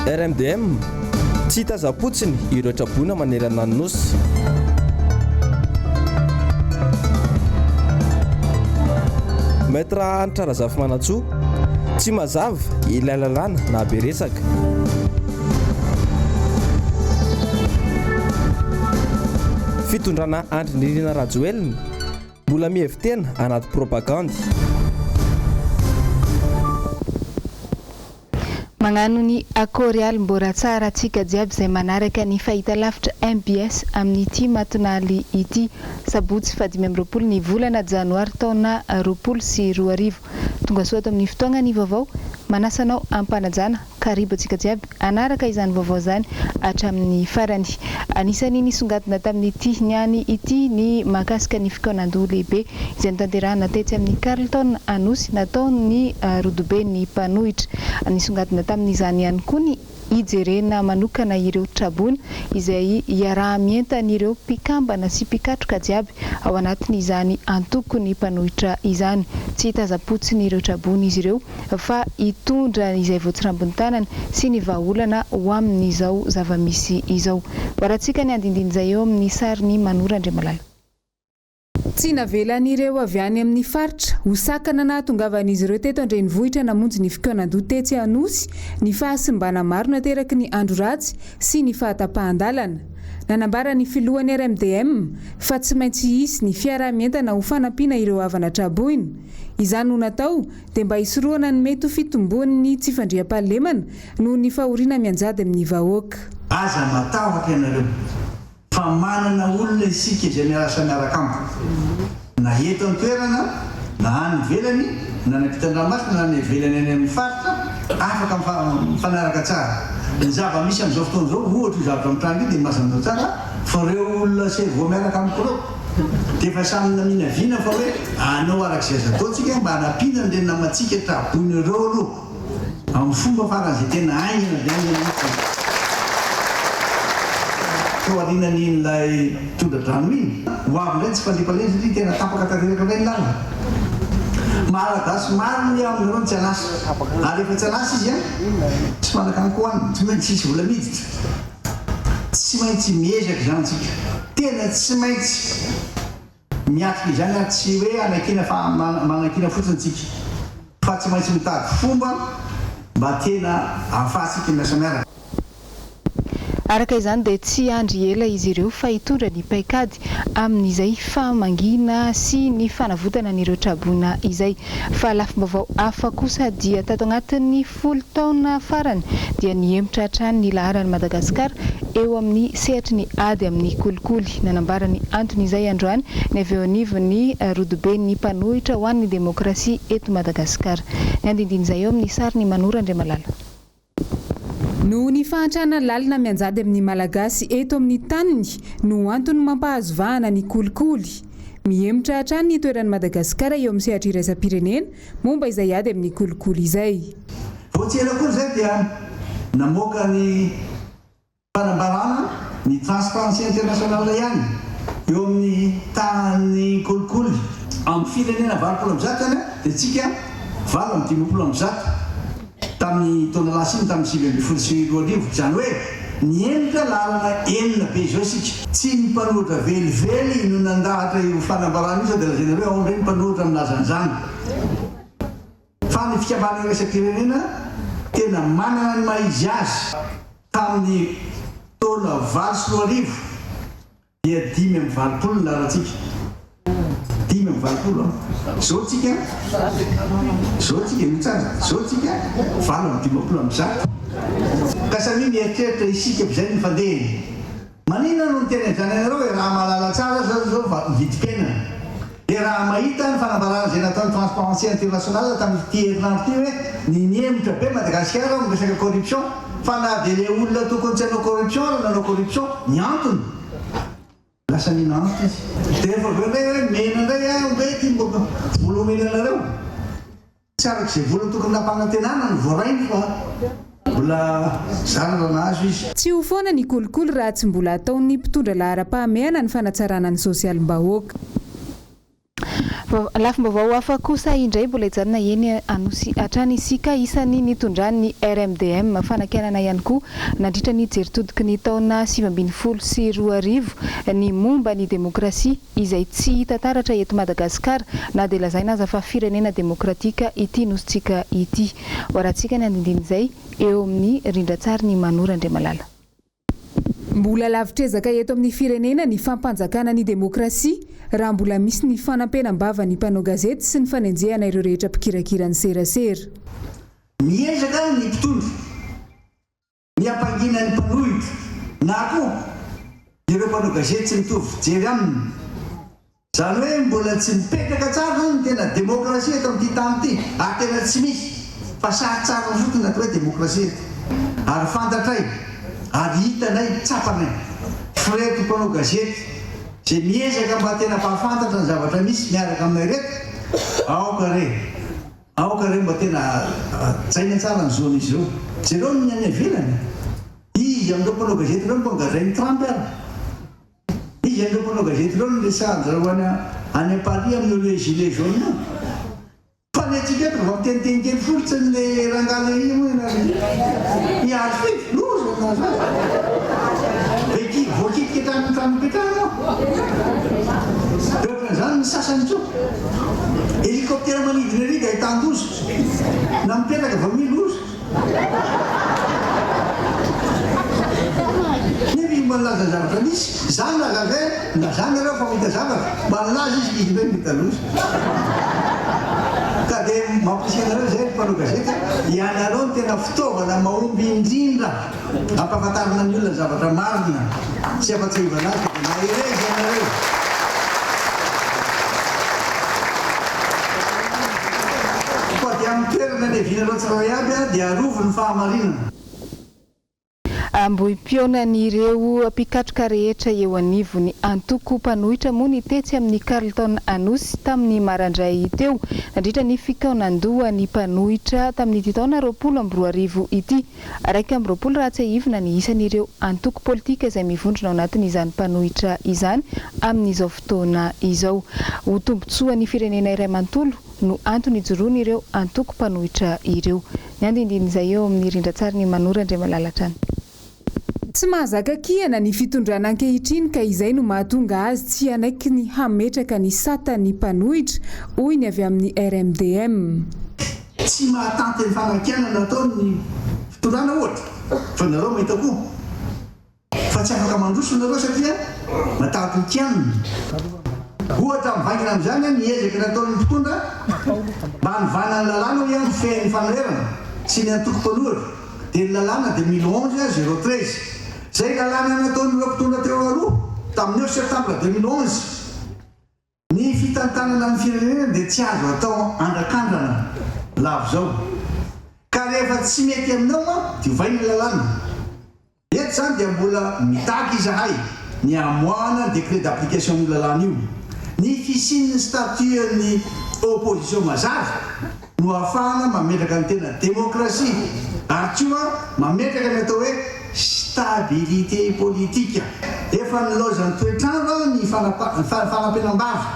RMDM tsy hitazapotsiny ireo traboina manerana ny nosy. Maître Anitra Razafy Manantsoa tsy mazava ilay lalàna na be resaka. Fitondrana Andrinirina Rajoelina mbola mihevitena anaty propagande. Magnano ny akorialy mbora tsara atsika jiaby izay manaraka ny fahitalavitra MBS amin'ity matonaly ity sabotsy 2020 ny volana janoary taona 2020. Tonga soa ato amin'ny fotoagna ny vaovao manasanao ampanajana karibo atsika jiaby anaraka izany vaovao zany hatramin'ny farany. Anisany nisongadina tamin'ity niany ity ny mahakasika ny fikaonandoha lehibe izay nitanterahana tetsy amin'ny Carleton Anosy nataon'ny rodobe ny mpanohitra. Nisongadina tamin'izany ihany koa ny ijerena manokana ireo trabona izay iaraha-mientan'ireo mpikambana sy mpikatroka jiaby ao anatin'izany antoko ny mpanohitra izany. Tsy hitazapotsiny ireo trabona izy ireo fa hitondra izay voatsirambony tanana sy ny vahaolana ho amin'izao zava-misy izao. Baratsika ny andindin'izay eo amin'ny sariny Manora Andriamalala. Tsy navelan'ireo avy any amin'ny faritra hosakana na tongavan'izy ireo teto Andrenivohitra namonjy ny fikaonandoha tetsy Anosy ny fahasimbana maro nateraky ny andro ratsy sy ny fahatapahan-dalana. Nanambara ny filohan'ny RMDM fa tsy maintsy hisy ny fiarah-mientana ho fanampiana ireo havana traboina. Izany no natao dia mba hisoroana ny mety ho fitomboan'ny tsy fandriam-pahalemana noho ny fahoriana mianjady amin'ny vahoaka. Aza matahotra ianareo fa manana olona isika izay miarasa miaraka amiko na eto an-toerana na any ivelany na nampitan-dranomasina na ny ivelany any amin'ny faritra afaka mifanaraka tsara. Ny zava-misy amin'izao fotoana izao ohatra zavatra mitranga dia mazanao tsara fa ireo olona izay vao miaraka amiko ireo dia efa samy naminaviana fa hoe anao arak'izay azo ataontsika mba hanampiana ny namatsika traboina ireo aloha amin'ny fomba faran'izay tena aingana dia aingana toarina n'in'ilay tondra-drano iny ho avy indray tsy fandriampaleny satria tena tapaka tanteraka indray ny lalana. Malagasy maro ny amin'ireo tsy anasa ary efa tsy anasa izy tsy manaka ny kohaniny tsy maintsy isy vola miditra tsy maintsy miezaka izany tsika tena tsy maintsy miatrika izany ary tsy hoe anakina fa manakina fotsiny tsika fa tsy maintsy mitady fomba mba tena ahafahantsika miasa miaraka. Araka izany dia tsy andry ela izy ireo fa hitondra ny paikady amin'izay famangina sy ny fanavotana n'ireo trabona izay. Fa lafim-baovao hafa kosa dia tato anatin'ny 10 taona farany dia nihemotra hatrany ny laharan'i Madagasikara eo amin'ny sehatry ny ady amin'ny kolikoly. Nanambara ny anton'izay androany ny avy eo anivon'ny rodobe ny mpanohitra ho an'ny demokrasia eto Madagasikara. Ny andindin'izay eo amin'ny sary ny Manora Andriamalala. Noho ny fahantrana lalina mianjady amin'ny malagasy eto amin'ny taniny no antony mampahazo vahana ny kolikoly. Mihemotra hatrany ny toeran'i Madagasikara eo amin'ny sehatra iraisam-pirenena momba izay ady amin'ny kolikoly izay. Voatsela koa izay dia namoaka ny fanambarana ny Transparency International ihany eo amin'ny tany kolikoly amin'ny firenena 20 dia tsika 20 tamin'ny taona lasa iny tamin'ny 2020 izany hoe niendrika lalana enina be izao isika tsy ny mpanohitra velively no nandahatra io fanambarana io sao dia lazana hoe ao indray ny mpanohitra milazan'izany fa ny fikambana iraisam-pirenena tena manana ny maizy azy tamin'ny taona 2020 dia 5:20 ny lalantsika 5:20 zao tsika mitsanga zao tsika 20:50 ka samy mieritreritra isika bizay ny fandehany manina no ny tena izany anareo hoe raha mahalala tsara zao vidim-piainana dia raha mahita ny fanambarana izay nataon'ny Transparency International tamin'ity herinandro ity hoe nihemotra be Madagasikara amin'ny resaka corruption fa na dia ilay olona tokony tsy hanao corruption ary nanao corruption ny antony lasa ninanto izy dia efa aveo hoe mena indray hoe mboka vola omenanareo tsy arak'izay vola tokony nampanantenana ny voarainy fa mbola zanana azo izy. Tsy ho foana ny kolikoly raha tsy mbola ataon'ny mpitondra laharam-pahamehana ny fanatsarana ny sosialim-bahoaka. Lafim-baovao hafa kosa indray mbola hijanona eny Anosy hatrany isika isan'ny nitondran'ny RMDM fanakenana ihany koa nandritra ny jeritodiky ny taona 2012 ny momba ny demokrasia izay tsy hita taratra eto Madagasikara na dia lazaina aza fa firenena demokratika ity nositsika ity. Horantsika ny andindin'izay eo amin'ny rindran-tsary ny Manora Andriamalala. Mbola lavitrezaka eto amin'ny firenena ny fampanjakana ny demokrasia raha mbola misy ny fanampenam-bava ny mpanao gazety sy ny fanenjehana ireo rehetra mpikirakira ny serasera. Miezaka ny mpitondra, ny ampangina ny mpanohitra, na koa ireo mpanao gazety sy mitovy jery aminy. Zany hoe mbola tsy mipetraka tsara ny tena demokrasia eto amin'ity tany ity, ary tena tsy misy fa sarotsara fotony atao hoe demokrasia eto. Ary fantatray, ary hitanay tsapanay fireto mpanao gazety zay miezaka mba tena mpahafantatra ny zavatra misy miaraka aminay reto, aoka re mba tena tsaina tsara ny zona izy ireo. Zareo ny any avelany, izy amin'ireo mpanao gazety ireo mba ngazain'ny Trump ary. Izy amin'ireo mpanao gazety ireo ny resahanjareo any Paris amin'ireo gilet jaune. Fanetsika eto va miteniteny fotsiny le rangala iny miaro fety loza naza. Voakitika tranopetrano ohatran'izany ny sasany tso. Hélicoptère manidina ery da ahitàn-doza na mipetraka va miloza. Nefa malaza zavatra misy zany laza na zany ireo fa mita zavatra malaza izy hoe mita loza. Ka dia mampisinareo zay mpanao gazety ianareo ny tena fitaovana mahomby indrindra ampahafantarina ny olona zavatra marina sy afa-tsy ivanazy dia maherezy ianareo. Fa dia amin'ny toerana ny hevinareo tsirairay aby dia arovo ny fahamarinana. Amboim-pionan'ireo mpikatroka rehetra eo anivony antoko mpanohitra moa ny tetsy amin'ny Carleton Anosy tamin'ny marandray teo nandritra ny fikaonan-doha ny mpanohitra tamin'ity taona 2020 ity. 220 raha tsy ahivina ny isan'ireo antoko politika izay mivondrona ao anatin'izany mpanohitra izany amin'izao fotoana izao. Ho tombotsoan'ny firenena iray manontolo no antony ijoroany ireo antoko mpanohitra ireo. Ny andindin'izay eo amin'ny rindran-tsary ny Manora Andriamalala trany. Tsy mahazaka kiana ny fitondrana ankehitriny ka izay no mahatonga azy tsy anaiky ny hametraka ny satany mpanohitra hoy ny avy amin'ny RMDM. Tsy mahatanty ny fanakianana nataony fitondrana ohatra fa nareo mahita koa fa tsy afaka mandroso nareo satria matahaky ny kianina. Ohatra mivangina amin'izany niezaka nataony mpitondra mba hanivana ny lalàna hoe feny fanorerana sy ny antoko mpanohitra dia ny lalàna dia 2011-013. Zay lalàna nataony ireo mpitondra teo aloha tamin'ny 9 septambra 2011. Ny fitantanana amin'ny firenena dia tsy azo atao andrakandrana lavo zao. Ka rehefa tsy mety aminao dia ovaina lalàna. Eto zany dia mbola mitaky izahay ny amoahana décret d'application io lalàna io. Ny fisian'ny statuen'ny opposition mazava no ahafahana mametraka ny tena demokrasia ary koa mametraka ny atao hoe stabilité politique. Efa nilozan'ny toetrandro ny fanampenam-bava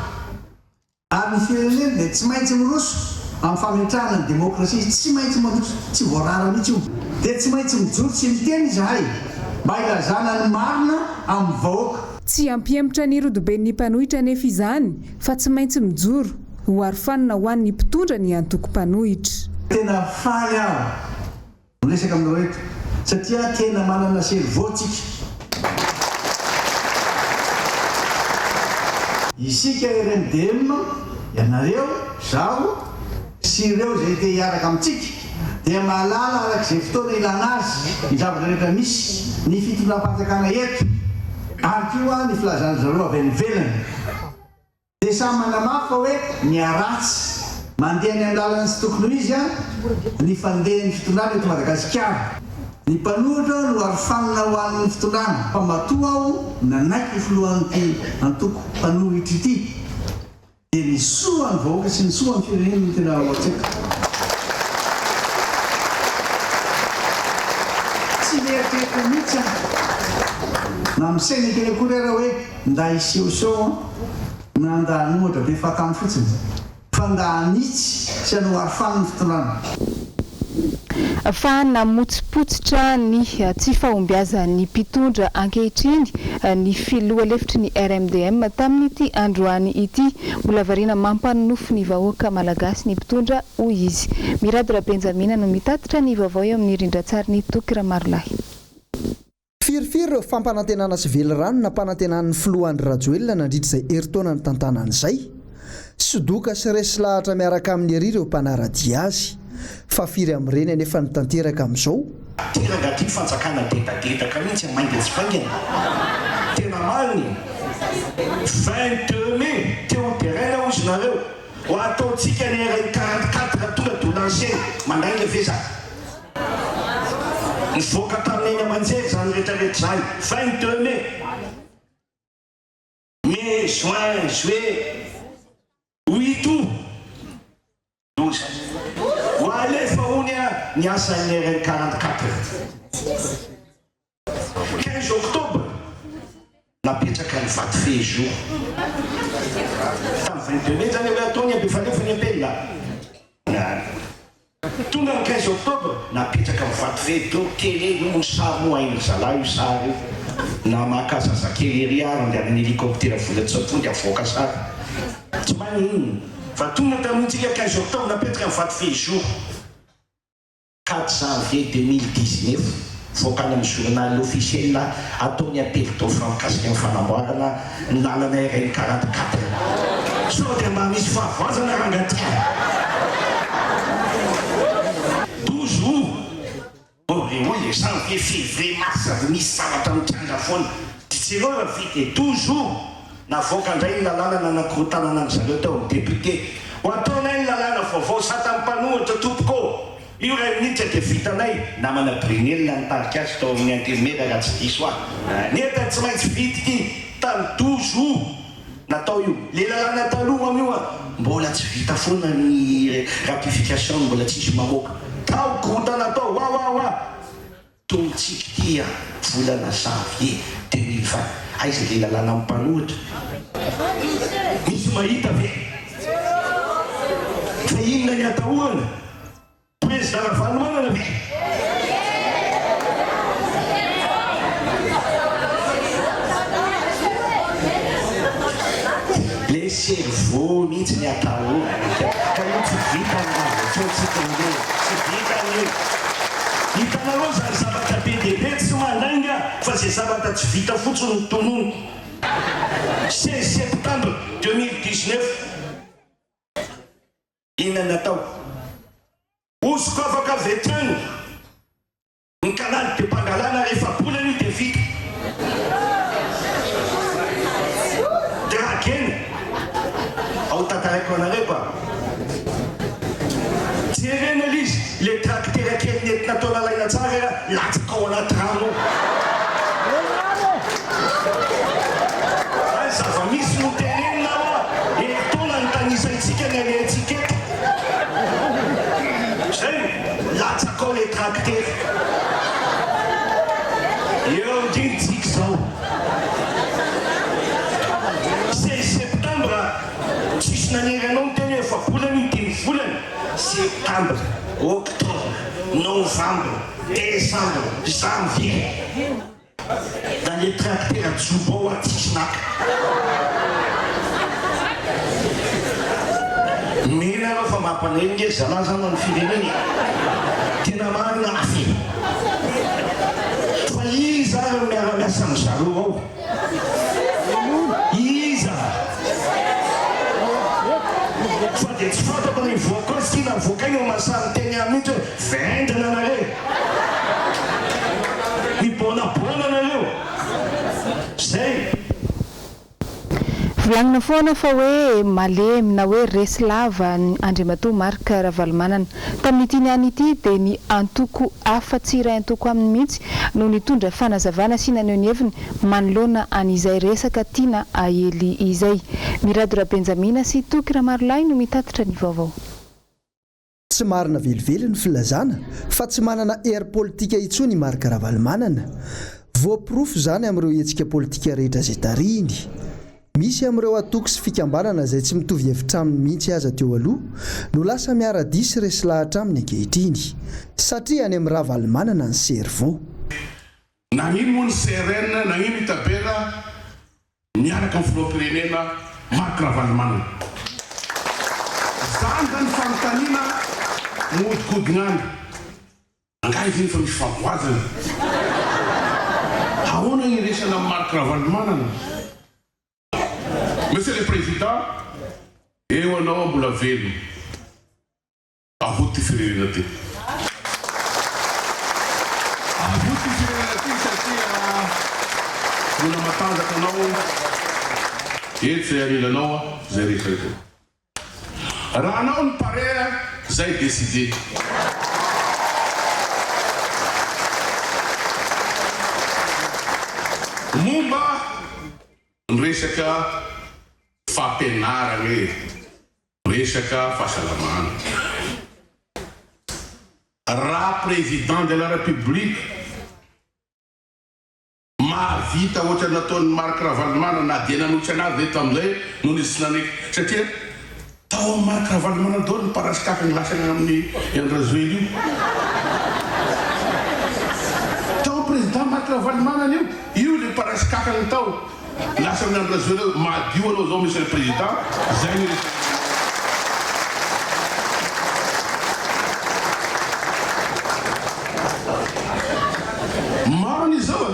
ary ny firenena dia tsy maintsy miroso amin'ny fametrahana ny demokrasia, tsy maintsy mandroso, tsy voarara mihitsy io. Dia tsy maintsy mijoro sy miteny izahay mba ilazana ny marina amin'ny vahoaka. Tsy ampiempotra ny rodoben'ny mpanohitra nefa izany fa tsy maintsy mijoro ho arofanina ho an'ny mpitondra ny antoko mpanohitra. Tena faly aho miresaka aminareo eto satria tena manana servô tsika. Isika RMDM, ianareo, zaho sy ireo zay te hiaraka amintsika dia mahalala arak'izay fotoana ilana azy ny zavatra rehetra misy ny fitondram-panjakana eto ary koa ny filazana zareo avy any ivelany. Dia samy manamafy fa hoe miaratsy mandeha ny an-dalana sy tokony ho izy ny fandehan'ny fitondrana eto Madagasikara. Ny mpanohitra no arofanina ho an'ny fitondrana fa matoa aho nanaiky filohan'ity antoko mpanohitra ity dia ny soa ny vahoaka sy ny soa ny firenena no tena ao antsika. Tsy mieritreritra mihitsy na misaina kely akory raha hoe nda hisehoseho nandany ohatra be fakamy fotsiny fa ndanitsy sy anoary faniny fitondrana fa namotsipotsitra ny tsy fahombiazan'ny mpitondra ankehitriny ny filoha lefitry ny RMDM tamin'ity androany ity mbola variana mampanofo ny vahoaka malagasy ny mpitondra hoy izy. Miradora Benjamina no mitatitra ny vaovao eo amin'ny rindran-tsary ny Tokira Marolahy. Firifiry ireo fampanantenana sy velirano na mpanantenan'ny filohan'ny Rajoelina nandritra izay herintaona ny tantanan'izay. Sodoka sy resy lahatra miaraka amin'ny ery ireo mpanaradia azy. Fa firy amin'ireny anefa nitanteraka amin'izao. Tena ty fanjakana dedadedaka mihitsy maindy tsy vaingana. Tena mariny 22 mai teo am-piaraina ozy nareo ho ataontsika ny RN44 tonga dolancier mandainga veza. Nivoaka tamin'eny amanjery zany rehetrarehetra zany 22 mai juin juillet 8 août 12 ho alefa onya niasan'ny RN44 15 octobre napetraka ny vaty fejour tamin'ny 22 mai zany hoe ataony ambefalefa ny ampela tonga ny 15 octobre napetraka ny vaty fejour tele no sary no ainy zalahy io sary io na mahakasa zakely ery ary andeha amin'ny hélicoptère volatsapondy avoaka sary tsy manino fa tonga tamin'itsika 15 octobre napetraka ny vaty fejour 4 janvier 2019 voakany amin'ny journal officiel ataony apely d'offre mikasika ny fanamboarana ny lalana RN44 sao dia mba misy fahavoazana rangatia 12 août le janvier février mars misy zavatra mitranga foana titsireo ravity 12 août navoaka indray ny lalana nanakorotanana ny zareo tao amin'ny député ho ataonay ny lalana vaovao satam-panohatra tompoko io ray minitra dia vitanay namana brinelina nitarika azy tao amin'ny intermédiaire raha tsy diso ahy neta tsy maintsy vitiky tamin'ny 12 août natao io le lalana taloha amio mbola tsy vita foana ny ratification mbola tsisy mamoaka tao korotana tao wa tontsika tia volana janvier 2020 aiza le lalana mimpanohatra misy mahita ve fa inona ny atahoana président Ravanomana ve le cerveau mihitsy ny atahoana ka io tsy vita tsy vita hitanareo zany zavatra be dehibe tsy mandainga fa zay zavatra tsy vita fotsiny ny tonono 16 septembre 2019 inona natao osoko afaka vetrany ny canal de Pangalana rehefa bolany dia vita dragena ao tantaraiko anareo ba jerena lizy le tracteur kely nentina tao lalaina tsara latsaka ao anaty rano zava misy no tenenina eritona ny tanisantsika ny alentsika zay latsaka ao le tracteur eo ndrinitsika zao 16 septembre tsisy nanery anao ny teny efa volany 10 volany septembre octobre novembre décembre janvier dans les tracteurs Djoubo à Tichnak mina fa mampanenge zalazana ny fireneny tena marina afi fa iza miara-miasa amin'ny zareo ao iza fa dia tsy fantako ny voaka sy tina voaka iny masany teny amin'ity vendana anareo mibonabona anareo zay volagnina foana fa hoe malemy na hoe resy lava Andriamatoa Marc Ravalomanana tamin'ity niany ity dia ny antoko afa-tsy iray antoko aminy mihitsy no nitondra fanazavana sy naneho ny heviny manoloana an'izay resaka tiana ahely izay. Miradora Benjamina sy Tokira Marolahy no mitatitra ny vaovao. Tsy marina velively ny filazana fa tsy manana hery politika intsony Marc Ravalomanana. Voapirofo zany amin'ireo hetsika politika rehetra izay tariny. misy amin'ireo atoko sy fikambanana izay tsy mitovy hevitra aminy mihitsy aza teo aloha no lasa miara-disy resy lahatra aminy ankehitriny satria any amin'ny ravalimanana ny servon. Nagnino moa ny CRN, nagnino Itabela miaraka amin'ny filoham-pirenena Marc Ravalomanana. Zany zany fanontaniana mihodikodinany. Angaha izy fa misy famboazana. Ahoana ny resana Marc Ravalomanana? Monsieur le Président, eo anao mbola velona. Avoty firenena ty. Avoty firenena ty satria mbola matanjaka anao eto zay anilanao zay rehetrarehetra. Raha anao ny parea zay décidé. Momba ny resaka fampianarana resaka fahasalamana. Raha président de la République mahavita ohatra nataon'ny Marc Ravalomanana na dia nanohitra anazy eto amin'izay no nisy naneky satria tao amin'ny Marc Ravalomanana dao ny parasikaka ny lasany amin'ny Andrezoely io. Tao président Marc Ravalomanana io le parasikaka ny tao lasany Andrezoely madio anao zao monsieur le président zay ny mariny zao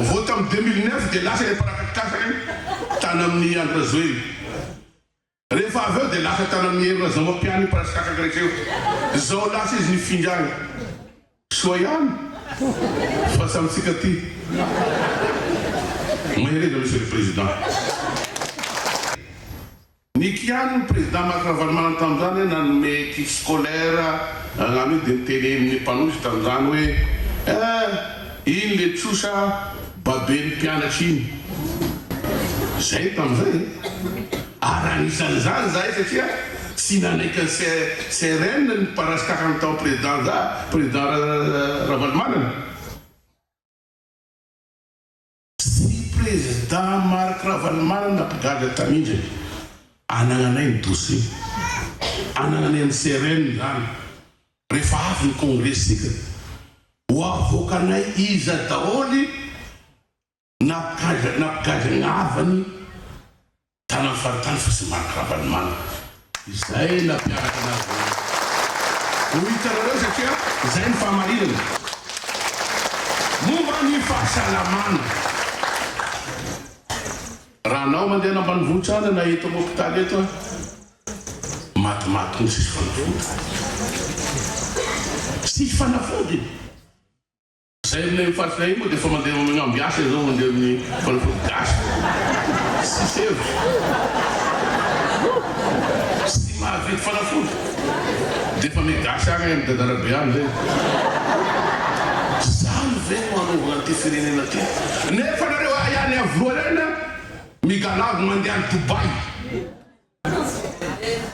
vote en 2009 de lasa le parakakasany tany amin'ny Andrezoely. Rehefa avy eo de lasa tany amin'ny Herina Zamampiany parasikaka rehetra eo. Zao lasa izy nifindrany. Soa ihany fa samitsika ty. Mahereza monsieur le président. Nikiany ny président Marc Ravalomanana tamin'izany nanome équipe scolaire agnano de niteny amin'ny mpanosy tamin'izany hoe iny le tsosa baben'ny mpianatra iny. Zay tamin'izay. Aranisan'izany zay satria tsy nanaiky ny CRN ny parasikaka ny tao président Ravalomanana. Si président Marc Ravalomanana mpigaga tamindrany anagnanay ny dossier. Anagnanay ny CRN zany. Rehefa avy ny congrès sika ho avokanay iza daholy nampikajagnaavany tana faritany fa sy Marc Ravalomanana. Izay nampiaraka anazy. Ho hitanareo satria zay ny fahamarinana. Momba ny fahasalamana. Raha anao mandeha ambanivohitra any na eto amin'ny hôpitaly eto matimaty ny sisy fanafody. Sisy fanafody. Zay amin'ny faritray moa dia efa mandeha amin'ny ambiasa zao mandeha amin'ny fanafody gasy. Sisy hevitra. Sy mahavita fanafody. Dia efa migasy agny amin'ny dadarabe any zay. Zany ve no anaovana ty firenena ty. Nefa nareo ihany avoalerana migalavo mandeha any Dubai.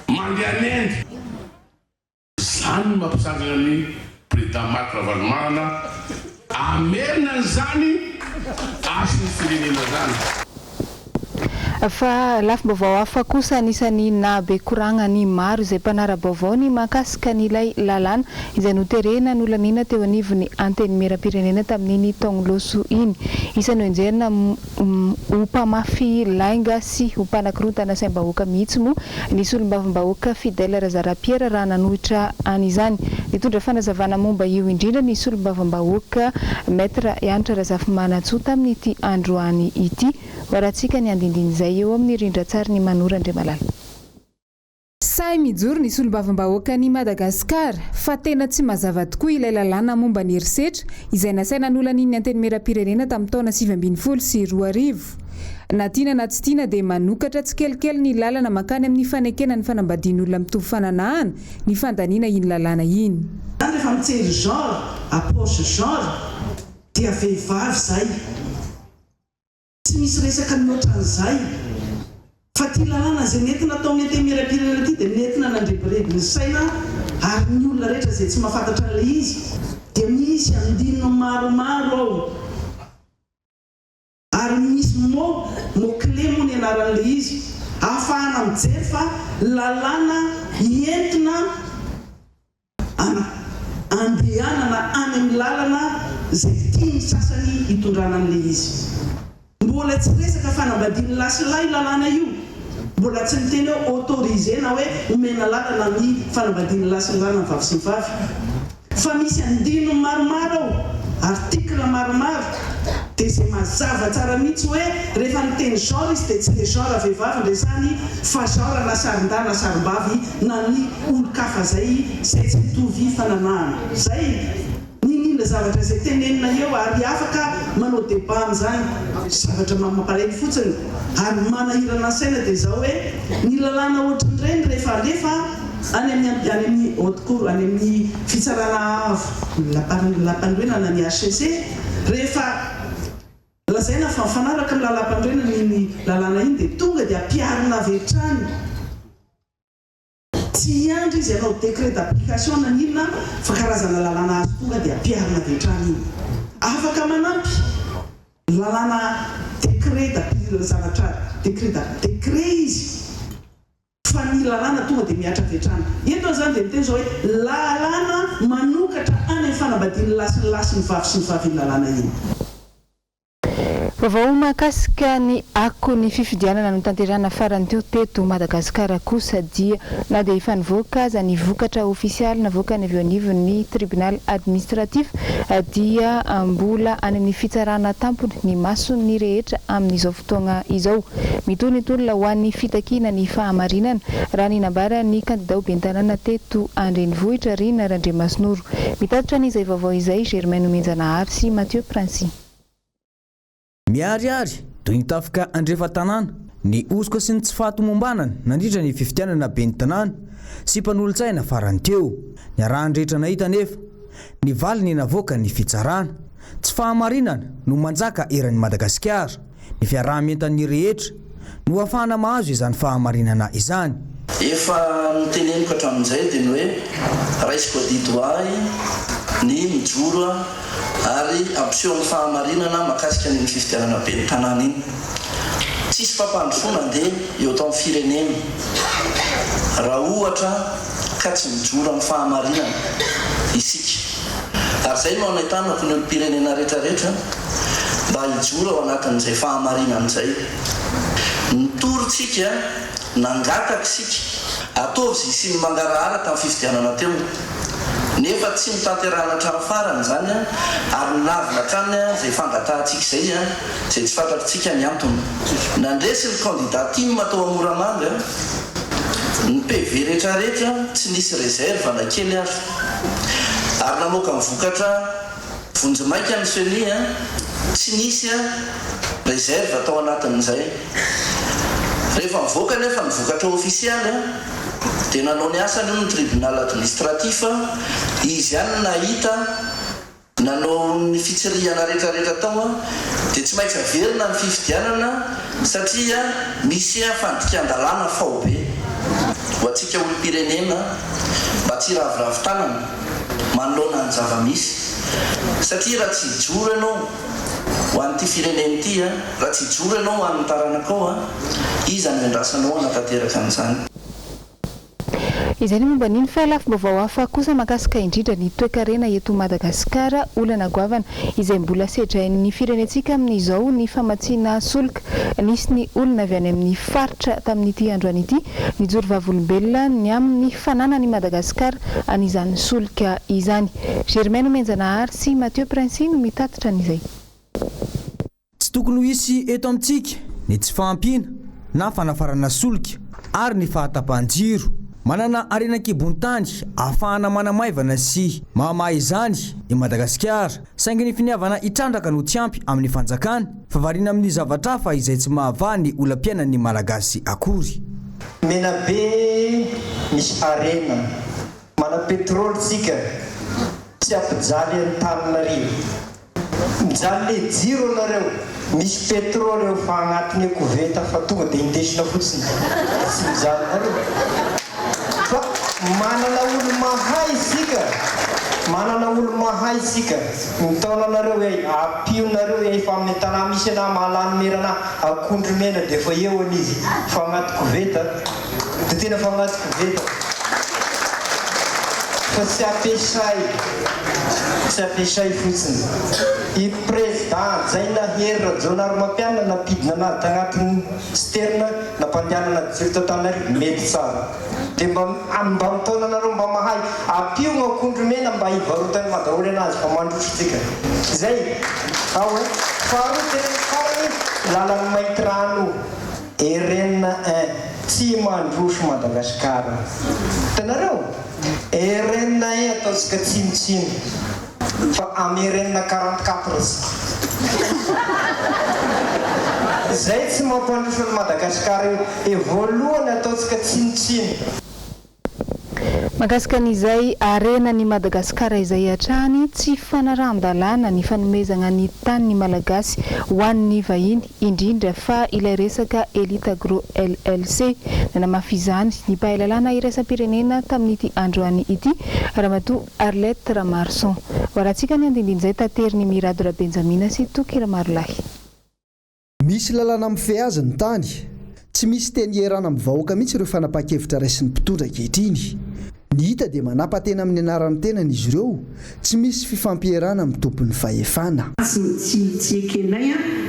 Mandeha any Inde. Zany mampisangana ny président Marc Ravalomanana amerina zany asiny firenena zany. Fa lafim-baovao hafa kosa anisan'ny nabe koragnany maro izay mpanara-baovao ny mahakasika an'ilay lalàna izay noterena nolanina teo anivon'ny anteny miram-pirenena tamin'iny taogno loso iny. Isany enjerina ho mpamafy lainga sy ho mpanakirontana saim-bahoaka mihitsy moa nisy olombavim-bahoaka Fidèle Razarapiera raha nanohitra an'izany. Nitondra fanazavana momba io indrindra nisy olombavim-bahoaka Maître Ianatra Razafimanantsoa tamin'ity androany ity. Horantsika ny andindiny izay eo amin'ny rindran-tsary ny Manora Andriamalala. Say mijoro nisy olombavim-bahoaka ny Madagasikara fa tena tsy mazava tokoa ilay lalàna momba ny herisetra izay nasaina nolaniny anteny miram-pirenena tamin'ny taona 2010 sy 2010. Na tiana na tsy tiana dia manokatra tsikelikely ny lalana makany amin'ny fanekena ny fanambadian'olona mitovy fananahana ny fandaniana iny lalàna iny. Rehefa mitsery genre, approche genre dia vehivavy zay. Tsy misy resaka mihoatra an'izay. Fa ty lalàna izay nentina atao amin'ny anteny miram-pirenena ity dia nentina nandrebirebi ny saina ary ny olona rehetra izay tsy mahafantatra an'ilay izy dia misy andininy maromaro ao. Ary misy mot-clé moa ny fianaran'le izy ahafahana mijery fa lalàna entina andehanana any amin'ny lalana zay tiany sasany hitondrana an'le izy. Mbola tsy resaka fanambadiany lasilahy lalàna io, mbola tsy miteny hoe autorisé na hoe omena lalana ny fanambadiany lasilahy ny vavy sy ny vavy, fa misy andino maromaro ao, artikla maromaro, dia zay mazava tsara mihitsy hoe rehefa niteny genre izy dia tsy le genre vehivavy ndresany fa genre na sarin-dahy na sarim-bavy na ny olo-kafa zay tsy mitovy fananahana. Zay ninona zavatra zay tenenina eo ary afaka manao débat amin'izany zavatra mampalahelo fotsiny ary manahirana saina dia zao hoe ny lalàna ohatran'ireny rehefa alefa any amin'ny haute cour, any amin'ny fitsarana lapandroenana ny HCC, rehefa lazaina fa mifanaraka amin'ny lalam-pandroenana ny lalàna iny dia tonga dia ampiharina avy hatrany. Tsy andry izy anao décret d'application na inona fa karazana lalàna azo tonga dia ampiharina avy hatrany iny. Afaka manampy lalàna décret izy fa ny lalàna tonga dia miatra avy hatrany. Eto zany dia miteny zao hoe lalàna manokatra any amin'ny fanambadiany lasi ny vavy sy ny vavy ny lalàna iny. Vaovao mahakasika ny ako ny fifidianana no tanterana farany teo teto Madagasikara kosa dia na dia efa nivoaka aza ny vokatra ofisialy navoaka ny avy eo anivon'ny tribunal administratif dia mbola any amin'ny fitsarana tampony ny masony rehetra amin'izao fotoagna izao. Mitonitolona ho an'ny fitakina ny fahamarinana raha ny nambara ny kandidao bentanana teto Andrenivohitra Rina Randriamasinoro. Mitatitra n'izay vaovao izay Germaine Menjanahary sy Mathieu Princy. Miariary toy ny tafika andrefa tanàna ny oskoka sy ny tsy fahatomombanana nandritra ny fifidianana ben'ny tanàna sy mpanolo-tsaina farany teo. Ny arahan-drehetra nahita nefa ny valy ny navoaka ny fitsarana tsy fahamarinana no manjaka eran'ny Madagasikara. Ny fiarahamientan'ny rehetra no ahafahana mahazo izany fahamarinana izany. Efa niteneniko hatramin'izay dia ny hoe raisiko adito ahy ny mijoro ary ampiseho amin'ny fahamarinana mahakasika ny fifidianana ben'ny tanàna iny. Tsisy fampandrosoana andeha eo atao amin'ny firenena raha ohatra ka tsy mijoro amin'ny fahamarinana isika. Ary izay no anahitanako ny olo-pirenena rehetrarehetra mba hijoro ao anatin'izay fahamarinana izay. Nitorytsika nangataka isika ataovy izay sy ny mangarahara tamin'ny fifidianana teo, nefa tsy mitanterana hatrany farany zany ary navina hatrany izay fangatahantsika izay izay tsy fantatritsika ny antony. Nandresy ny candidatim atao amoramanga ny PV rehetrarehetra tsy nisy réserve na kely azy ary namoaka mivokatra vonjimaika ny seni tsy nisy réserve atao anatin'izay. Rehefa mivoaka nefa ny vokatra ofisialy dia nanao ny asany io ny tribunal administratif, izy ihany nahita nanao ny fitsirihana rehetrarehetra tao dia tsy maintsy averina ny fifidianana satria misy fandikan-dalàna fao be ho antsika olo-pirenena mba tsy raviravin-tanana manoloana ny zava-misy. Satria raha tsy hijoro ianao ho an'ity firenena ity, raha tsy hijoro ianao ho an'ny taranakao, iza no endrasanao hanatanteraka an'izany. Izay ny momba niny fa lafim-baovao hafa kosa mahakasika indrindra ny toe-karena eto Madagasikara olana goavana izay mbola sedrain'ny firenentsika amin'izao ny famatsiana solika. Nisy ny olona avy any amin'ny faritra tamin'ity androany ity nijoro vavolombelona ny amin'ny fananany Madagasikara an'izany solika izany. Germaine Menjanahary sy Mathieu Princy no mitatitra an'izay. Tsy tokony ho isy eto amintsika ny tsy fahampiana na fanafarana solika ary ny fahatapahan-jiro. Manana arenan-kibony tany ahafahana manamaivana sy mahamaha izany i Madagasikara, saingy ny finiavana hitrandraka no tsy ampy amin'ny fanjakana fa variana amin'ny zavatra hafa izay tsy mahavà ny olam-piainan'ny Malagasy akory. Menabe misy arena, mana pétrole tsika tsy ampijaly amin'ny Antananarivo. Mijaly le jiro anareo, misy pétrole eo fa agnatiny koveta fa tonga dia indesina fotsiny tsy mijaly nareo. Fa manana olo mahay isika manana olo mahay sika mitaonanareo hoe apionareo efa amin'ny tanà misy ana mahalany merana akondro mena dia efa eo an'izy fa agnaty koveta dia tena fa agnaty koveta fa tsy ampiasay fotsiny i président zay naherina jonary mampianana napidina anazy tagnatin'ny sterne nampandehanana direktatanarivo mety tsara dia mba mitaonanareo mba mahay apiona akondro mena mba hivarotany madaholy anazy fa mandrosotsika zay ao faharoa tena farany lalany mainty rano erenina tsy mandroso Madagasikara hitanareo erenina ataontsika tsinotsino fa amy erenina 44 zay tsy mampandroso ny Madagasikara io voalohany ataontsika tsinotsino mahakasika an'izay arena ny Madagasikara izay hatrany tsy fanaraham-dalàna ny fanomezana ny tany malagasy ho an'ny vahiny indrindra fa ilay resaka Elite Agro LLC nanamafizany ny mpahalalàna iraisam-pirenena tamin'ity androany ity ramatoa Arlette Ramarson hoaratsika ny andindiny izay tateriny Miradora Benjamina sy Tokira Marolahy. Misy lalàna amin'ny feaziny tany tsy misy teny iarana amin'ny vahoaka mihitsy ireo fanapa-kevitra raisin'ny mpitondra ankehitriny. Ny hita dia manapa-tena amin'ny anaran'ny tenany izy ireo tsy misy fifampierana amin'ny tompony fahefana. Tsy ekenay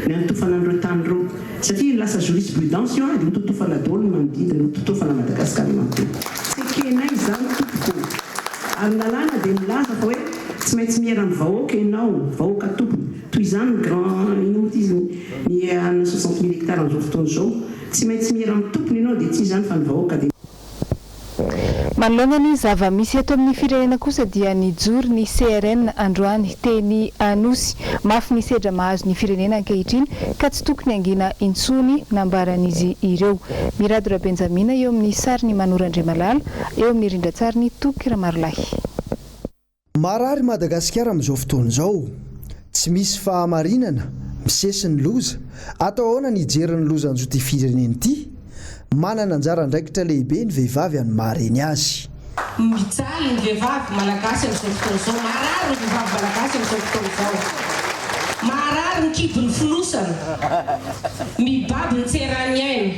ny antofanan'ireo tany ireo satria lasa jurisprudence io dia mitotofana daholo manodidina mitotofana Madagasikara manodidina. Tsy ekenay izany tompoko ary lalàna dia milaza fa hoe tsy maintsy miarana vahoaka ianao vahoaka tompony toy izany ny 60 000 hectares amin'izao fotoana izao tsy maintsy miarana tompony ianao dia tsy izany fa ny vahoaka dia manoloana ny zava-misy eto amin'ny firenena kosa dia nijoro ny CRN androany teny anosy mafy ny sedra mahazo ny firenena ankehitriny ka tsy tokony angina intsony nambaran'izy ireo. Miradora Benjamina eo amin'ny sary ny Manorandriamalala eo amin'ny rindrantsary ny Tokira Marolahy. Marary Madagasikara amin'izao fotoana izao tsy misy fahamarinana misesy ny loza atao ahoana ny hijeriny loza anjoty firenena ity manana anjara andraikitra lehibe ny vehivavy any mahareny azy. Mijaly ny vehivavy malagasy amin'izao fotoana izao marary ny vehivavy malagasy amin'izao fotoana izao marary ny kibony finosana mibaby ny tserany aina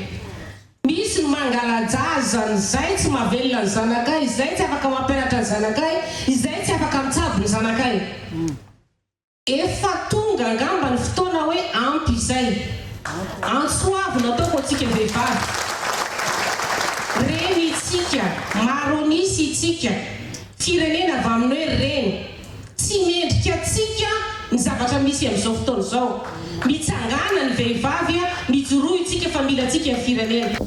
misy ny mangalajaza zay tsy mahavelona ny zanakay izay tsy afaka mampianatra ny zanakay izay tsy afaka mitsabo ny zanakay efa tonga angamba ny fotoana hoe ampy izay antsoavy nataoko antsika vehivavy reny itsika maronisy itsika firenena avy amin'ny hoe reny tsy mendrika atsika ny zavatra misy amin'izao fotoana izao mitsangana ny vehivavy mijoroa itsika familatsika ny firenena.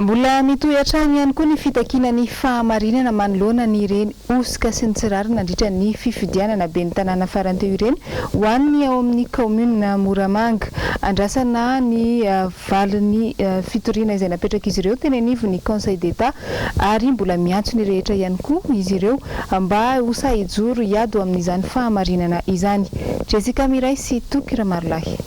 Mbola mitohy hatrany ihany koa ny fitakiana ny fahamarinana manoloana ny ireny osika sy ny tsirary nandritra ny fifidianana be ny tanàna farany teo ireny ho an'ny ao amin'ny kaomuna Moramanga. Andrasana ny valin'ny fitoriana izay napetraka izy ireo teny anivo ny Conseil d'État ary mbola miantso ny rehetra ihany koa izy ireo mba ho sahijoro hiado amin'izany fahamarinana izany. Jessica Miray sy Tokira Marolahy.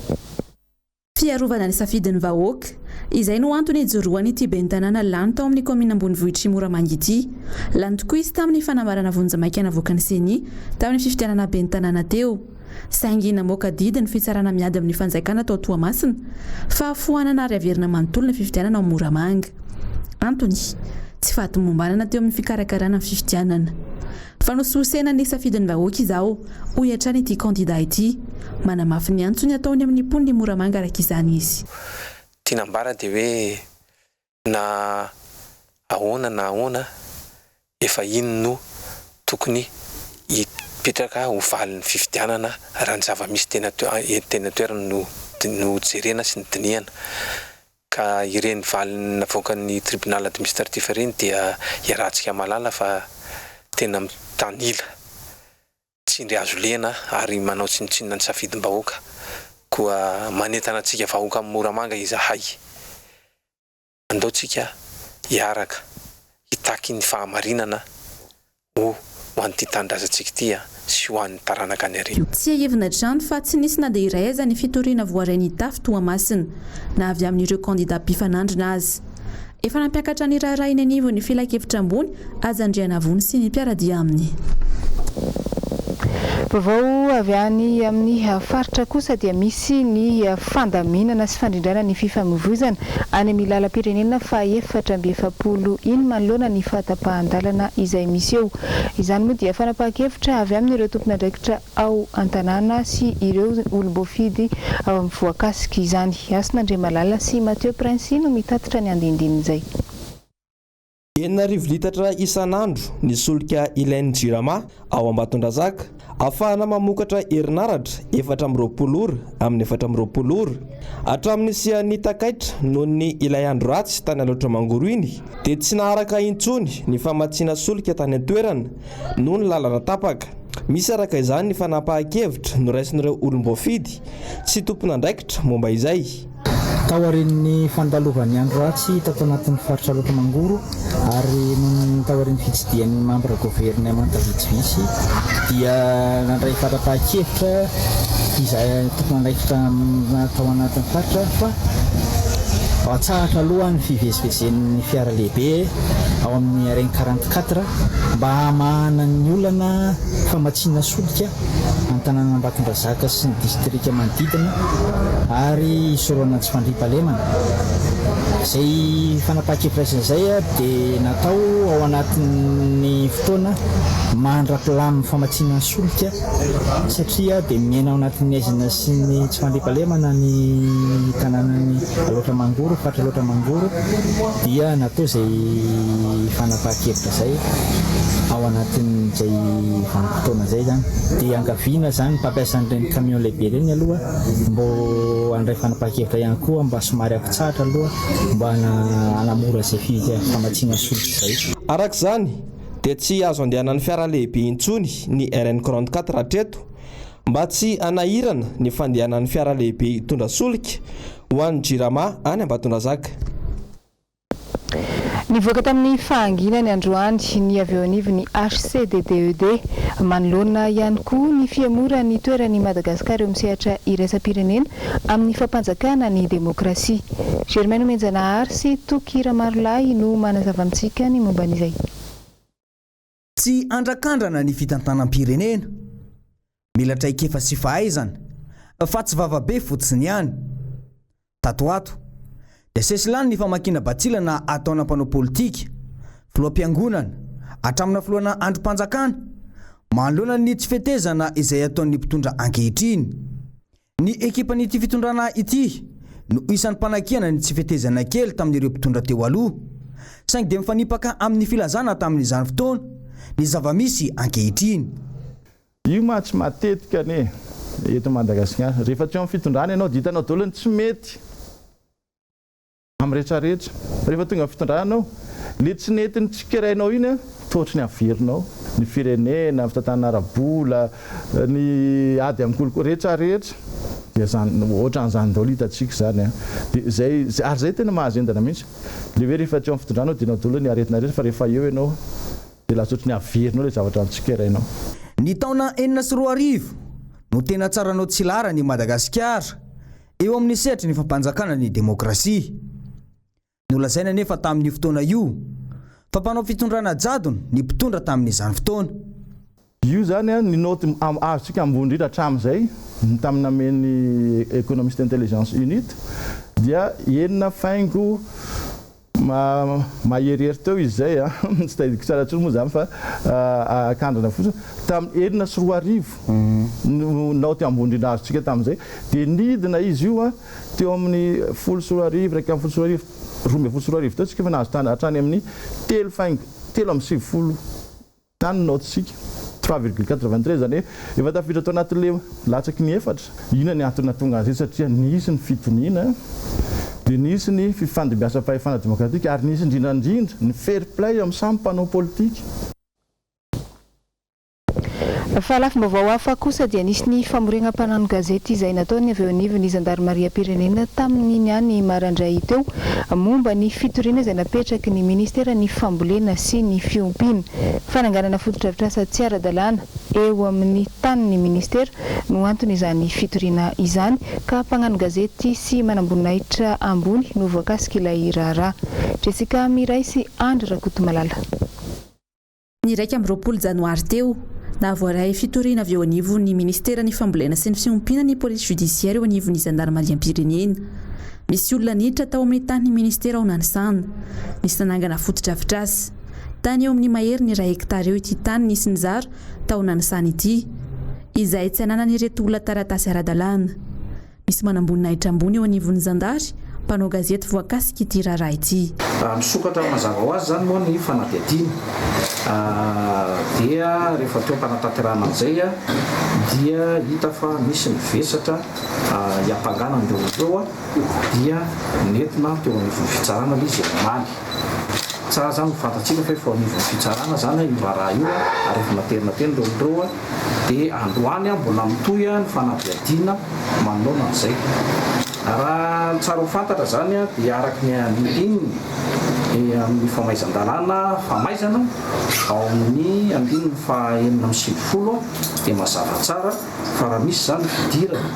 Fiarovana ny safidin'ny vahoaka izay no antony ijoroany ity ben'ny tanàna lany tao amin'ny komina Ambonivohitra Moramanga ity. Lany tokoa izy tamin'ny fanambarana vonjamaikana avoakan'ny seni tamin'ny fifidianana ben'ny tanàna teo. Saingy namoaka didy ny fitsarana miady amin'ny fanjakana tao Toamasina fa afohanana ary averina manontolo ny fifidianana ao Moramanga. Antony tsy fahatomombanana teo amin'ny fikarakarana ny fifidianana. Fanososena ny safidin'ny vahoaka izao ho hiatrany ity kandida ity manamafy ny antsony ataony amin'ny poniny Moramanga araka izany izy. Tinambara dia hoe na ahoana efa ino no tokony hipetraka ho valin'ny fifidianana raha ny zava-misy tena toerana no jerena sy ny dinihana ka ireny valiny navoakan'ny tribunal administratif ireny dia iarahantsika malala fa tena tanila tsindry azo lena ary manao tsinotsinona ny safidim-bahoaka koa manentana antsika vahoaka amin'ny Moramanga izahay andaotsika hiaraka hitaky ny fahamarinana ho an'ity tanindrazantsika ity sy ho an'ny taranaka ny arena. Tsy ahevina drano fa tsy nisy na dia iray aza ny fitoriana voarainy tafy Toamasina na avy amin'ireo kandida mpifanandrina azy. efa nampiakatra ny raharaha iny anivo ny filakevitra ambony azandriana vony sy ny mpiaradia aminy. Vaovao avy any amin'ny faritra kosa dia misy ny fandaminana sy fandrindrana ny fifamoivoizana any amin'ny lalam-pirenena fa 470 iny manoloana ny fahatapahan-dalana izay misy eo. Izany moa dia fanapahan-kevitra avy amin'ireo tompon'andraikitra ao an-tanàna sy ireo olom-boafidy ao amin'ny voakasika izany. Asina Malala sy Mathieu Prince no mitatitra ny andindininy izay. 9 litatra isan'andro ny solika ilain'ny jirama ao Ambatondrazaka afahana mamokatra herinaratra 420 ora amin'ny 420 ora hatramin'ny sian'ny takaitra noho ny ilay andro ratsy tany aloatra mangoro iny dia tsy naharaka intsony ny famatsiana solika tany an-toerana noho ny lalana tapaka. Misy araka izany ny fanapahan-kevitra noraisin'ireo olom-boafidy sy tompon'andraikitra momba izay. Tao aorian'ny fandalovany andro ratsy tato anatin'ny faritra aloatra mangoro ary tao aorian'ny fitsidian'ny membre gouvernement vitsivitsy dia nandray fanapahan-kevitra izay tompon'andraikitra tao anatin'ny faritra fa atsahatra aloha ny fivezivezen'ny fiara lehibe ao amin'ny RN 44 mba hamahana ny olana famatsiana solika an-tanàna Ambatondrazaka sy ny distrika manodidina ary isoroana tsy fandriam-pahalemana. Izay fanapahan-kevitra izay dia natao ao anatin'ny fotoana mandra-pilaminy famatsiana solika satria dia miaina ao anatin'ny aizina sy ny tsy fandriam-pahalemana ny tanànany aloatra mangoro, faritra aloatra mangoro dia natao izay fanapahan-kevitra izay ao anatin'izay vanim-potoana izay zany dia angaviana zany mpampiasa an'ireny camion lehibe ireny aloha mbo andray fanapahan-kevitra ihany koa mba somary ampitsahatra aloha mba hanamora izay famatsiana solika izay. Araka izany dia tsy azo andehanan'ny fiara lehibe intsony ny RN 44 hatreto mba tsy hanahirana ny fandehanan'ny fiara lehibe hitondra solika ho an'ny jirama any Ambatondrazaka. Nivoaka tamin'ny fahanginany androany ny avy eo anivon'ny HCDDED manoloana ihany koa ny fiamora ny toeran'ny Madagasikara eo amin'ny sehatra iraisam-pirenena amin'ny fampanjakana ny demokrasia. Germaine Menjanahary sy Tokira Marolahy no manazava amintsika ny momban'izay. Tsy andrakandrana ny fitantanam-pirenena mila traikefa sy fahaizana fa tsy vavabe fotsiny ihany. Tatoato dia sesilany ny famakiana batsilana ataona mpanao politika, filoham-piangonana hatramina filohana androm-panjakana manoloana ny tsy fetezana izay ataon'ny mpitondra ankehitriny. Ny ekipan'ity fitondrana ity no isan'ny mpanakiana ny tsy fetezana kely tamin'ireo mpitondra teo aloha saingy dia mifanipaka amin'ny filazana tamin'izany fotoana ny zava-misy ankehitriny. Io ma tsy matetika ne eto Madagasikara rehefa tsy amin'ny fitondrana ianao ditanao dolony tsy mety amrehetrarehetra rehefa tonga fitondrana le tsy netiny tsikirainao iny tohatry ny averinao ny firenena fitantanana ara-bola ny ady amin'ny koloko rehetrarehetra dia zany ohatran'izany daholo hitantsika zany dia zay ary zay tena mahazendana mihitsy le hoe rehefa tsy amin'ny fitondrana dinao daholo ny aretina rehetra fa rehefa eo ianao dia lasa ohatry ny averinao le zavatra tsikirainao. Ny taona 2004 no tena tsaranao tsy lara ny Madagasikara eo amin'ny sehatra ny fampanjakana ny demokrasia. Nolazaina nefa tamin'ny fotoana io fa mpanao fitondrana jadona ny mpitondra tamin'izany fotoana. Io zany ny noty azontsika ambony indrindra hatramin'izay tamin'ny namen'ny Economist Intelligence Unit dia enina faingo maherihery teo izy zay tsy tadidiko tsara tsony moa zany fa akandrana fotsiny tamin'ny 9 noty ambony indrindra azontsika tamin'izay dia nidina izy io teo amin'ny 10 raiky amin'ny 10 12 teo tsika fa nahazo tany hatrany amin'ny 3,70 tany notysika 3,83 zany efa tafiditra tao anatin'le latsaky ny efatra. Ina ny antony nahatonga azy satria nisy ny fitoniana dia nisy ny fifandimbiasam-pahefana demokratika ary nisy indrindrandrindra ny fair play amin'ny samy mpanao politika. Fa lafim-baovao hafa kosa dia nisy ny famoregna-panano gazety izay nataony avy eo anivon'ny zandarmaria-pirenena tamin'iny any marandray teo momba ny fitoriana izay napetraky ny ministera ny fambolena sy ny fiompiana. Fananganana fotodrafitrasa tsy ara-dalàna eo amin'ny tanin'ny ministera no antony izany fitoriana izany ka mpagnano gazety sy manamboninaitra ambony no voakasika ilay raharaha. Jessica Miray sy Andry Rakotomalala. Ny 2 janoary teo navoaray fitoriana avy eo anivon'ny ministera ny fambolena sy ny fiompiana ny police judiciaire eo anivon'ny zandarmariam-pirenena. Misy olona niditra tao amin'ny tany ministera ao Nanisana. Nisy tanangana fotodrafitrasa. Tany eo amin'ny mahery ny 2 hektara eo ity tany nisy nizara tao Nanisana ity. Izay tsy ananany ireto olona taratasy ara-dalàna. Misy manamboninaitra ambony eo anivon'ny zandary mpanao gazety voakasika ity raharaha ity. Misokatra mazava ho azy zany moa ny fanadihadiana. Dia rehefa teo mpanatanterahana an'izay dia hita fa misy mivesatra hiampangana andreo dia nentina teo anivon'ny fitsarana izy maly. Tsara zany fantatsika fa efa anivon'ny fitsarana zany io raharaha io ary efa naterina teny ndreo dia androany mbola mitohy ny fanadihadiana manoloana an'izay. Raha tsara ho fantatra zany dia araky ny andininy amin'ny famaizan-dalàna famaizana ao amin'ny andininy fa 470 dia mazava tsara fa raha misy zany fidirana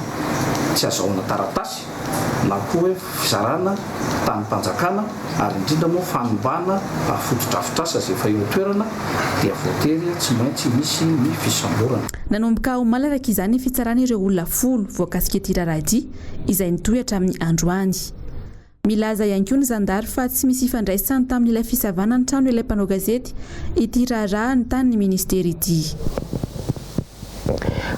tsy azahoana taratasy na koa hoe fizarana tamin'ny mpanjakana ary indrindra moa fanombana fotodrafitrasa izay efa eo toerana dia voatery tsy maintsy misy ny fisamborana. Nanomboka ho malaraka izany fitsarana ireo olona 10 voakasika ity raharaha ity izay nitohy hatramin'ny androany. Milaza ihany koa ny zandary fa tsy misy ifandraisany tamin'ilay fisavana ny trano ilay mpanao gazety ity raharaha ny tanin'ny ministera ity.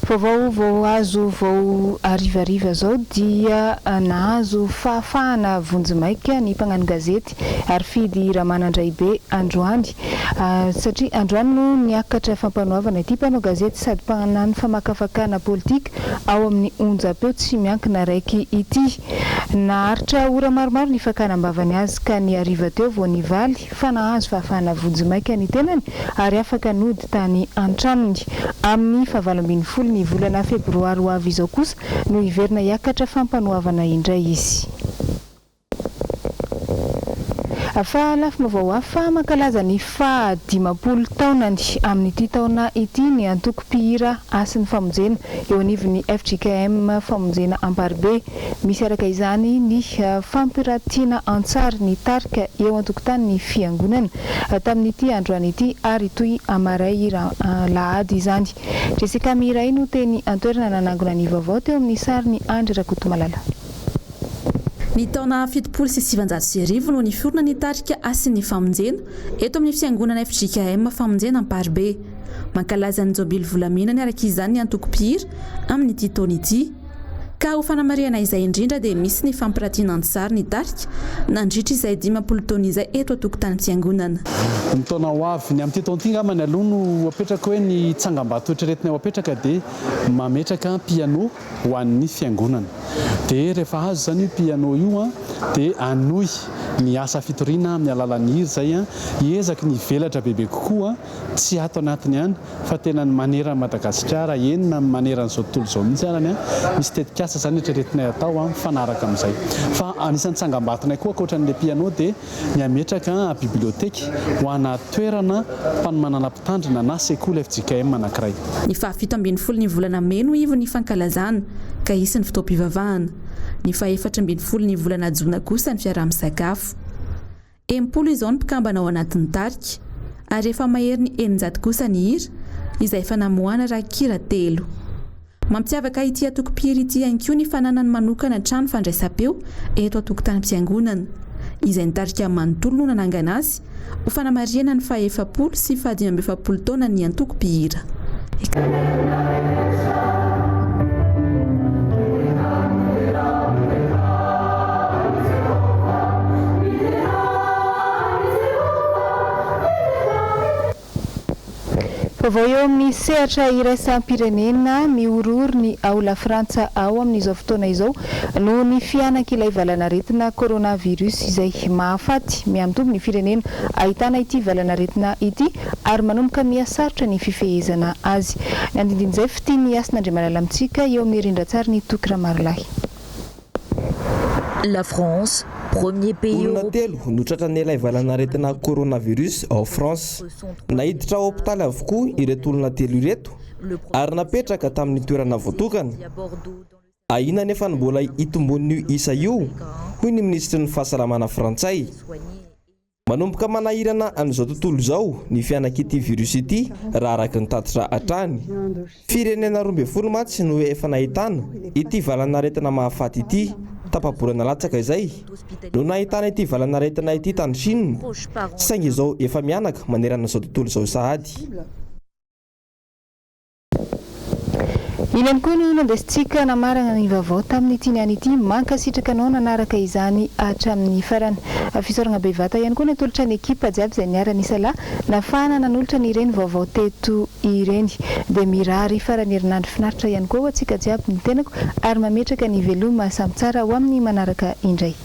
Vao azo vao arivariva zao dia nahazo fahafahana vonjimaika ny mpagnano gazety ary fidy Ramanandraibe androany satria androany no niakatra fampanoavana ity mpanao gazety sady mpagnano famakafakana politika ao amin'ny onjapeo tsy miankina raiky ity. Naharitra ora maromaro ny fakanambavany azy ka ny ariva teo vao nivaly fa nahazo fahafahana vonjimaika ny tenany ary afaka nody tany antranony amin'ny 7 ny volana febroary ho avy izao kosa no iverina hiakatra fampanoavana indray izy. Fa lafim-baovao hafa mankalaza ny 10 taonany amin'ity taona ity ny antoko mpihira asin'ny famonjena eo anivon'ny FJKM famonjena Amparibe. Misy araka izany ny fampiratiana antsary ny tarika eo antokotany ny fiangonana tamin'ity androany ity ary toy amaray lahady izany. Jessica Miray no teny antoerana nanangona ny vaovao teo amin'ny sary ny Andry Rakotomalala. Ny taona 790 no niforona ny tarika asin'ny famonjena eto amin'ny fiangonana FJKM famonjena Amparibe. Mankalaza ny Jobily volamena ny araka izany ny antoko mpihira amin'ity taona ity. Ka ho fanamariana izay indrindra dia misy ny fampiratiana antsary ny tarika nandritra izay 50 taona izay eto atokotany fiangonana. Ny taona ho avy ny amin'ity taona ity angambany aloha no apetraka hoe ny tsangam-bato eritreretina apetraka dia mametraka piano ho an'ny fiangonana. Dia rehefa azo zany io piano io dia anoy ny asa fitoriana amin'ny alalan'ny hira izay hiezaka ny velatra bebe kokoa tsy ato anatiny ihany fa tena ny manera ny Madagasikara enina manera n'izao tontolo izao mihitsy arany misy tetikasa zany eritreretinay atao mifanaraka amin'izay. Fa anisan'ny tsangam-batonay koa ankoatran'ilay piano dia ny ametraka biblioteka ho ana toerana mpanomanana mpitandrina na sekoly FJKM anankiray. Ny 17 ny volana May no ivo ny fankalazana ka isan'ny fotoam-pivavahana. Ny 14 ny volana Jona kosa ny fiaraha-misakafo. 80 izao ny mpikambana ao anatin'ny tarika ary efa mahery ny 900 kosa ny hira izay fanamoana rakira 3. Mampiavaka ity atoko mpihira ity ihany koa ny fananany manokana trano fandraisam-peo eto atokotany fiangonana izay ny tarika manontolo no nanangana azy ho fanamariana ny 7 sy 17 taona ny antoko mpihira. Vaovao eo amin'ny sehatra iraisam-pirenena miorory ny aola Frantsa ao amin'izao fotoana izao noho ny fianak'ilay valanaretina coronavirus izay mahafaty miamitombo ny firenena ahitana ity valanaretina ity ary manomboka mihasarotra ny fifehezana azy. Ny andindin'izay fitiany asin'Andriamanala amintsika eo amin'ny rindran-tsary ny Tokra Marolahy. La France, premier pays olona telo no tratran'ilay valanaretina coronavirus ao France. Nahiditra ao hôpitaly avokoa ireto olona telo ireto ary napetraka tamin'ny toerana voatokana. Ahina nefa mbola itombon'io isa io hoy ny ministry ny fahasalamana frantsay. Manomboka manahirana amin'izao tontolo izao ny fianak'ity virus ity raha araka ny tatitra hatrany. Firenena 12 matsy no efa nahitana ity valanaretina mahafaty ity. Tapaborana latsaka izay no nahitana ity valanaretina ity tany Chine saingy izao efa mianaka manerana izao tontolo izao sahady. Ilany koa no nandesitsika namarana ny vaovao tamin'ity niany ity mankasitraka anao nanaraka izany hatramin'ny farany. Fisorana bevata ihany koa natolotra ny ekipa jiaby izay niara-nisa lahy nafahana nanolotra ny ireny vaovao teto ireny dia mirary farany herinandro finaritra ihany koa ho antsika jiaby ny tenako ary mametraka ny veloma samy tsara ho amin'ny manaraka indray.